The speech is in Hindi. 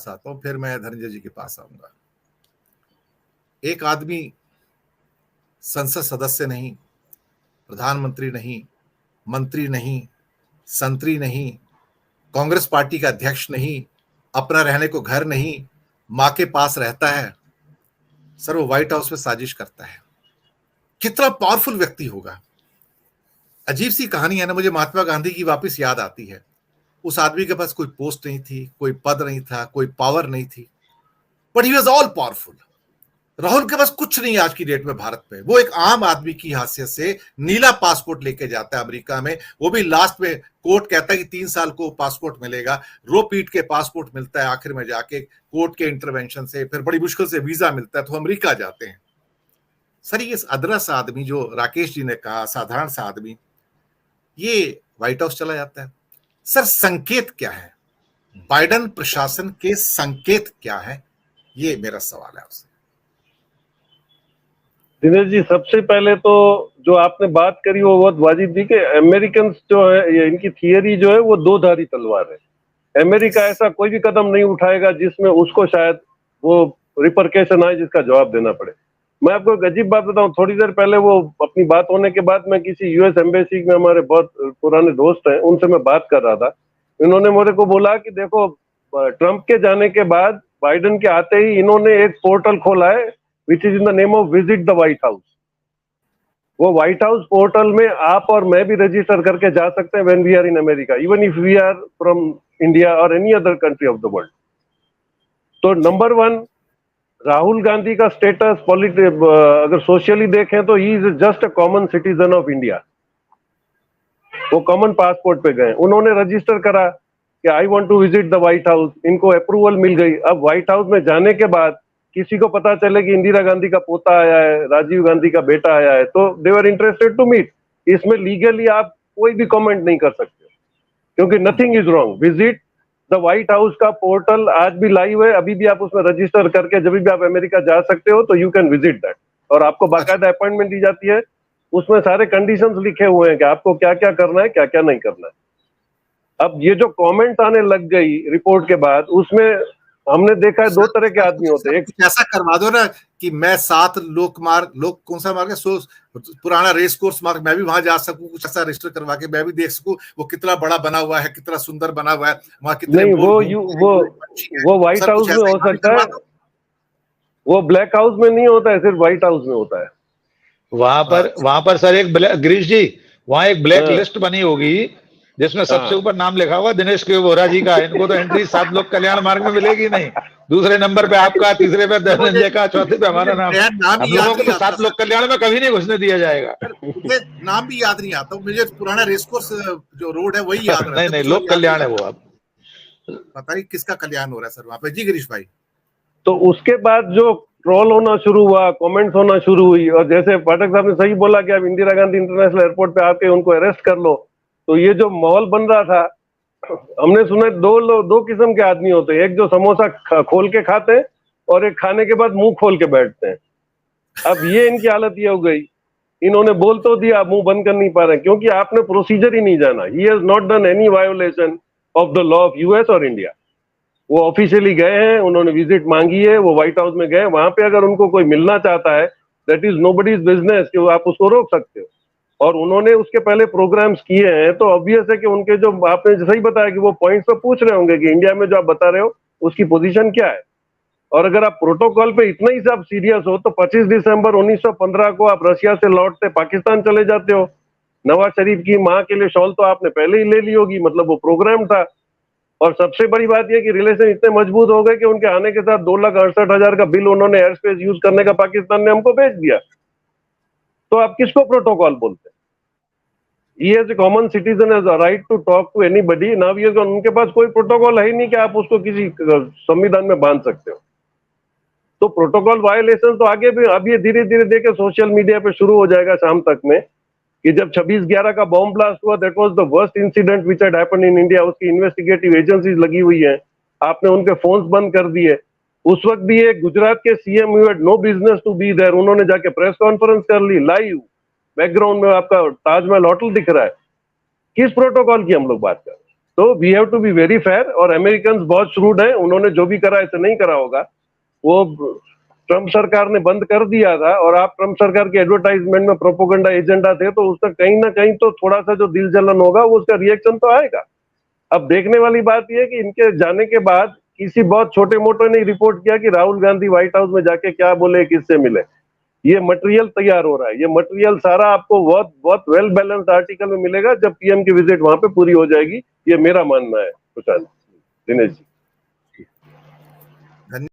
आता हूं, फिर मैं धनंजय जी के पास आऊंगा। एक आदमी संसद सदस्य नहीं, प्रधानमंत्री नहीं, मंत्री नहीं, संतरी नहीं, कांग्रेस पार्टी का अध्यक्ष नहीं, अपना रहने को घर नहीं, मां के पास रहता है, सर वो व्हाइट हाउस में साजिश करता है। कितना पावरफुल व्यक्ति होगा। अजीब सी कहानी है ना, मुझे महात्मा गांधी की वापस याद आती है। उस आदमी के पास कोई पोस्ट नहीं थी, कोई पद नहीं था, कोई पावर नहीं थी, but he was all powerful. Rahul के पास कुछ नहीं आज की डेट में भारत में। वो एक आम आदमी की हैसियत से नीला पासपोर्ट लेके जाता है अमेरिका में, वो भी लास्ट में कोर्ट कहता है कि 3 साल को पासपोर्ट मिलेगा, रो पीट के पासपोर्ट मिलता है, आखिर में जाके कोर्ट के इंटरवेंशन से फिर बड़ी मुश्किल से वीजा मिलता है, तो अमेरिका जाते हैं। सर ये अदरस आदमी जो राकेश जी ने कहा, साधारण सा आदमी, ये व्हाइट हाउस चला जाता है। सर संकेत क्या है, बाइडेन प्रशासन के संकेत क्या है, ये मेरा सवाल है आपसे। दिनेश जी, सबसे पहले तो जो आपने बात करी वो बहुत वाजिब थी कि अमेरिकन जो है, इनकी थियरी जो है वो दो धारी तलवार है। अमेरिका ऐसा कोई भी कदम नहीं उठाएगा जिसमें उसको शायद वो रिपरकेशन आए जिसका जवाब देना पड़े। मैं आपको एक अजीब बात बताऊं, थोड़ी देर पहले वो अपनी बात होने के बाद मैं किसी यूएस एम्बेसी में, हमारे बहुत पुराने दोस्त हैं, उनसे मैं बात कर रहा था। इन्होंने मेरे को बोला कि देखो, ट्रंप के जाने के बाद बाइडेन के आते ही इन्होंने एक पोर्टल खोला है which is in the name of visit the White House। वो व्हाइट हाउस पोर्टल में आप और मैं भी रजिस्टर करके जा सकते हैं when we are in America, even if we are from India or any other country of the world। तो नंबर 1, राहुल गांधी का स्टेटस अगर सोशली देखें तो he is just a common citizen of India. वो कॉमन पासपोर्ट पे गए, उन्होंने रजिस्टर करा कि I want to visit the White House, इनको अप्रूवल मिल गई। अब व्हाइट हाउस में जाने के बाद किसी को पता चले कि इंदिरा गांधी का पोता आया है, राजीव गांधी का बेटा आया है, तो दे वर इंटरेस्टेड टू मीट। इसमें लीगली आप कोई भी कमेंट नहीं कर सकते क्योंकि nothing is wrong. Visit the White house का पोर्टल आज भी लाइव है, अभी भी आप उसमें रजिस्टर करके जब भी आप अमेरिका जा सकते हो तो यू कैन विजिट दैट, और आपको बाकायदा अपॉइंटमेंट दी जाती है। उसमें सारे कंडीशंस लिखे हुए हैं कि आपको क्या क्या करना है, क्या क्या नहीं करना है। अब ये जो कमेंट्स आने लग गई रिपोर्ट के बाद, उसमें हमने देखा है 2 तरह के आदमी होते हैं। एक ऐसा करवा दो ना कि मैं 7 लोक कौन सा मार्ग है, पुराना रेस कोर्स मार्ग, मैं भी वहां जा सकूं, कुछ ऐसा रजिस्टर करवा के मैं भी देख सकूं वो कितना बड़ा बना हुआ है, कितना सुंदर बना हुआ है, वहां कितने नहीं, वो व्हाइट हाउस में हो सकता है, वो ब्लैक हाउस में नहीं होता है, सिर्फ व्हाइट हाउस में होता है। वहां पर सर एक गिरीश जी, वहां एक ब्लैक लिस्ट बनी होगी जिसमें सबसे ऊपर नाम लिखा हुआ दिनेश के वोरा जी का। इनको तो एंट्री 7 लोक कल्याण मार्ग में मिलेगी नहीं। दूसरे नंबर पे आपका, तीसरे पे धनंजय का, चौथे पे हमारा नाम। हम लोगों को तो 7 लोक कल्याण में कभी नहीं घुसने दिया जाएगा। मुझे नाम भी याद नहीं आता, मुझे पुराना रेसकोर्स जो रोड है वही याद नहीं नहीं, लोक कल्याण है वो। अब पता नहीं किसका कल्याण हो रहा है सर वहां पे। जी गिरीश भाई। तो उसके बाद जो ट्रोल होना शुरू हुआ, कमेंट्स होना शुरू हुई, और जैसे पाठक साहब ने सही बोला कि अब इंदिरा गांधी इंटरनेशनल एयरपोर्ट पे आके उनको अरेस्ट कर लो, तो ये जो माहौल बन रहा था, हमने सुना 2 किस्म के आदमी होते हैं। एक जो समोसा खोल के खाते हैं और एक खाने के बाद मुंह खोल के बैठते हैं। अब ये इनकी हालत ये हो गई, इन्होंने बोल तो दिया, मुंह बंद कर नहीं पा रहे क्योंकि आपने प्रोसीजर ही नहीं जाना। He has not done any violation of the law of US और इंडिया। वो ऑफिशियली गए हैं, उन्होंने विजिट मांगी है, वो व्हाइट हाउस में गए, वहां पे अगर उनको कोई मिलना चाहता है, दैट इज नोबडीज बिजनेस कि आप उसको रोक सकते हो। और उन्होंने उसके पहले प्रोग्राम्स किए हैं, तो ऑब्वियस है कि उनके जो आपने सही बताया कि वो पॉइंट्स पे पूछ रहे होंगे कि इंडिया में जो आप बता रहे हो उसकी पोजीशन क्या है। और अगर आप प्रोटोकॉल पे इतना ही सब सीरियस हो तो 25 दिसंबर 1915 को आप रशिया से लौटते पाकिस्तान चले जाते हो। नवाज शरीफ की माँ के लिए शॉल तो आपने पहले ही ले ली होगी, मतलब वो प्रोग्राम था। और सबसे बड़ी बात यह कि रिलेशन इतने मजबूत हो गए कि उनके आने के साथ 2,68,000 का बिल उन्होंने एयर स्पेस यूज करने का पाकिस्तान ने हमको भेज दिया। तो आप किसको प्रोटोकॉल बोलते हैं? He as a common citizen has a right to talk to anybody. Now he has gone, उनके पास कोई प्रोटोकॉल है ही नहीं कि आप उसको किसी संविधान में बांध सकते हो। तो प्रोटोकॉल वायलेशन तो आगे भी अब ये धीरे धीरे देखे सोशल मीडिया पे शुरू हो जाएगा शाम तक में, कि जब 26/11 का बॉम्ब ब्लास्ट हुआ, that was the worst incident which had happened in India. उसकी इन्वेस्टिगेटिव एजेंसीज लगी हुई हैं, आपने उनके फोन्स बंद कर दिए। उस वक्त भी एक गुजरात के CM you had no business to be there, उन्होंने जाके प्रेस कॉन्फ्रेंस कर ली लाइव, बैकग्राउंड में आपका ताजमहल होटल दिख रहा है। किस प्रोटोकॉल की हम लोग बात कर रहे हैं? तो we have to be very fair. और अमेरिकन बहुत श्रूड हैं, उन्होंने जो भी करा ऐसे नहीं करा होगा। वो ट्रम्प सरकार ने बंद कर दिया था, और आप ट्रम्प सरकार के एडवर्टाइजमेंट में प्रोपोगंडा एजेंडा थे, तो उसका कहीं ना कहीं तो थोड़ा सा जो दिल जलन होगा वो उसका रिएक्शन तो आएगा। अब देखने वाली बात यह है कि इनके जाने के बाद किसी बहुत छोटे मोटे ने रिपोर्ट किया कि राहुल गांधी व्हाइट हाउस में जाके क्या बोले, किससे मिले। ये मटेरियल तैयार हो रहा है, ये मटेरियल सारा आपको बहुत बहुत वेल बैलेंस्ड आर्टिकल में मिलेगा जब पीएम की विजिट वहां पे पूरी हो जाएगी। ये मेरा मानना है। कुछ दिनेश जी।